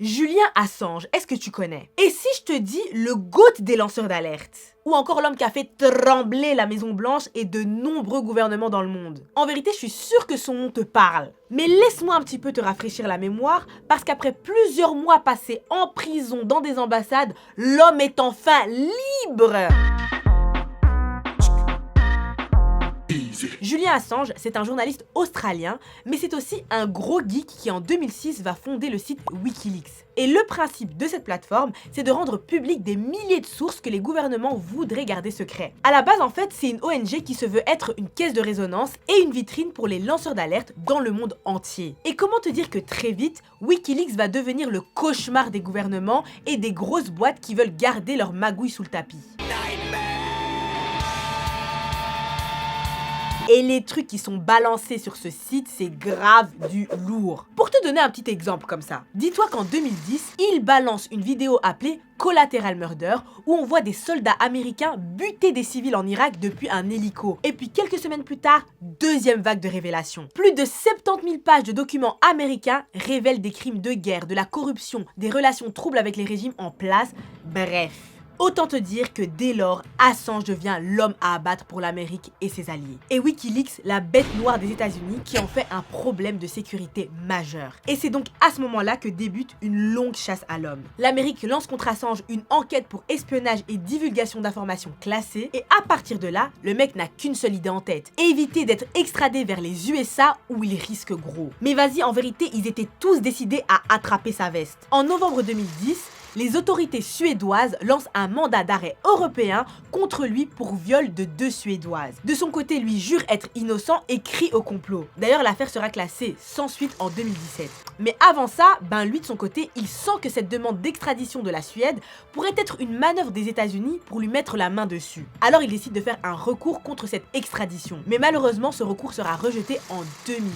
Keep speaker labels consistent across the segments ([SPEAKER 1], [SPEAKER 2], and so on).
[SPEAKER 1] Julien Assange, est-ce que tu connais? Et si je te dis le GOAT des lanceurs d'alerte? Ou encore l'homme qui a fait trembler la Maison Blanche et de nombreux gouvernements dans le monde? En vérité, je suis sûre que son nom te parle. Mais laisse-moi un petit peu te rafraîchir la mémoire, parce qu'après plusieurs mois passés en prison dans des ambassades, l'homme est enfin libre! Julien Assange, c'est un journaliste australien, mais c'est aussi un gros geek qui en 2006 va fonder le site Wikileaks. Et le principe de cette plateforme, c'est de rendre public des milliers de sources que les gouvernements voudraient garder secrets. À la base, en fait, c'est une ONG qui se veut être une caisse de résonance et une vitrine pour les lanceurs d'alerte dans le monde entier. Et comment te dire que très vite, Wikileaks va devenir le cauchemar des gouvernements et des grosses boîtes qui veulent garder leur magouille sous le tapis. Et les trucs qui sont balancés sur ce site, c'est grave du lourd. Pour te donner un petit exemple comme ça, dis-toi qu'en 2010, il balance une vidéo appelée Collateral Murder, où on voit des soldats américains buter des civils en Irak depuis un hélico. Et puis quelques semaines plus tard, deuxième vague de révélations. Plus de 70 000 pages de documents américains révèlent des crimes de guerre, de la corruption, des relations troubles avec les régimes en place, bref. Autant te dire que dès lors, Assange devient l'homme à abattre pour l'Amérique et ses alliés. Et Wikileaks, la bête noire des États-Unis qui en fait un problème de sécurité majeur. Et c'est donc à ce moment-là que débute une longue chasse à l'homme. L'Amérique lance contre Assange une enquête pour espionnage et divulgation d'informations classées, et à partir de là, le mec n'a qu'une seule idée en tête: éviter d'être extradé vers les USA où il risque gros. Mais vas-y, en vérité, ils étaient tous décidés à attraper sa veste. En novembre 2010, les autorités suédoises lancent un mandat d'arrêt européen contre lui pour viol de 2 Suédoises. De son côté, lui jure être innocent et crie au complot. D'ailleurs, l'affaire sera classée sans suite en 2017. Mais avant ça, lui de son côté, il sent que cette demande d'extradition de la Suède pourrait être une manœuvre des États-Unis pour lui mettre la main dessus. Alors il décide de faire un recours contre cette extradition. Mais malheureusement, ce recours sera rejeté en 2012.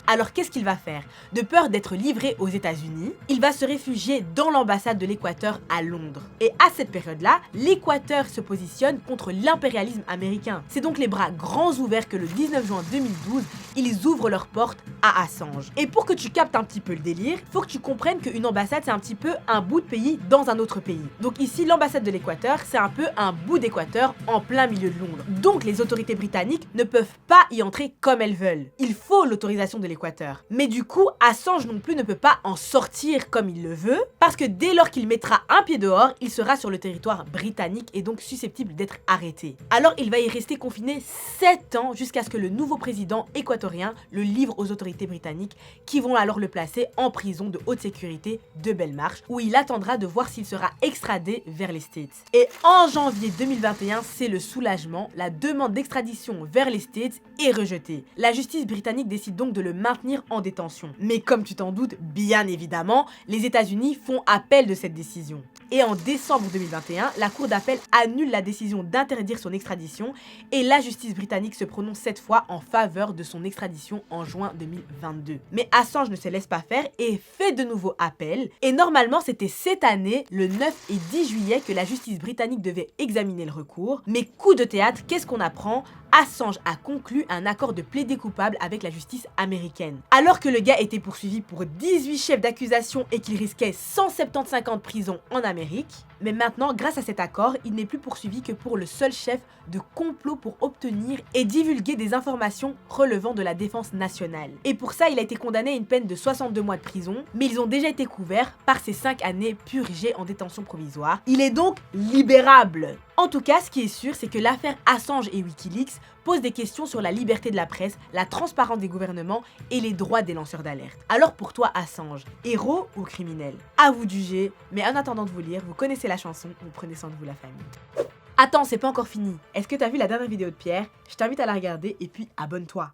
[SPEAKER 1] Alors qu'est-ce qu'il va faire? De peur d'être livré aux États-Unis, il va se réfugier dans l'ambassade de l'Équateur à Londres. Et à cette période-là, l'Équateur se positionne contre l'impérialisme américain. C'est donc les bras grands ouverts que le 19 juin 2012, ils ouvrent leurs portes à Assange. Et pour que tu captes un petit peu le délire, faut que tu comprennes qu'une ambassade, c'est un petit peu un bout de pays dans un autre pays. Donc ici, l'ambassade de l'Équateur, c'est un peu un bout d'Équateur en plein milieu de Londres. Donc les autorités britanniques ne peuvent pas y entrer comme elles veulent. Il faut l'autorisation de l'Équateur. Mais du coup, Assange non plus ne peut pas en sortir comme il le veut, parce que dès lors qu'il mettra un pied dehors, il sera sur le territoire britannique et donc susceptible d'être arrêté. Alors il va y rester confiné 7 ans jusqu'à ce que le nouveau président équatorien le livre aux autorités britanniques, qui vont alors le placer en prison de haute sécurité de Belmarsh, où il attendra de voir s'il sera extradé vers les States. Et en janvier 2021, c'est le soulagement, la demande d'extradition vers les States est rejetée. La justice britannique décide donc de le maintenir en détention. Mais comme tu t'en doutes, bien évidemment, les États-Unis font appel de cette décision. Et en décembre 2021, la cour d'appel annule la décision d'interdire son extradition et la justice britannique se prononce cette fois en faveur de son extradition en juin 2022. Mais Assange ne se laisse pas faire et fait de nouveau appel. Et normalement, c'était cette année, le 9 et 10 juillet, que la justice britannique devait examiner le recours. Mais coup de théâtre, qu'est-ce qu'on apprend? Assange a conclu un accord de plaidé coupable avec la justice américaine. Alors que le gars était poursuivi pour 18 chefs d'accusation et qu'il risquait 175 ans de prison en Amérique, mais maintenant, grâce à cet accord, il n'est plus poursuivi que pour le seul chef de complot pour obtenir et divulguer des informations relevant de la défense nationale. Et pour ça, il a été condamné à une peine de 62 mois de prison, mais ils ont déjà été couverts par ces 5 années purgées en détention provisoire. Il est donc libérable. En tout cas, ce qui est sûr, c'est que l'affaire Assange et Wikileaks pose des questions sur la liberté de la presse, la transparence des gouvernements et les droits des lanceurs d'alerte. Alors pour toi, Assange, héros ou criminel? À vous de juger, mais en attendant de vous lire, vous connaissez la chanson, vous prenez soin de vous la famille. Attends, c'est pas encore fini. Est-ce que t'as vu la dernière vidéo de Pierre? Je t'invite à la regarder et puis abonne-toi.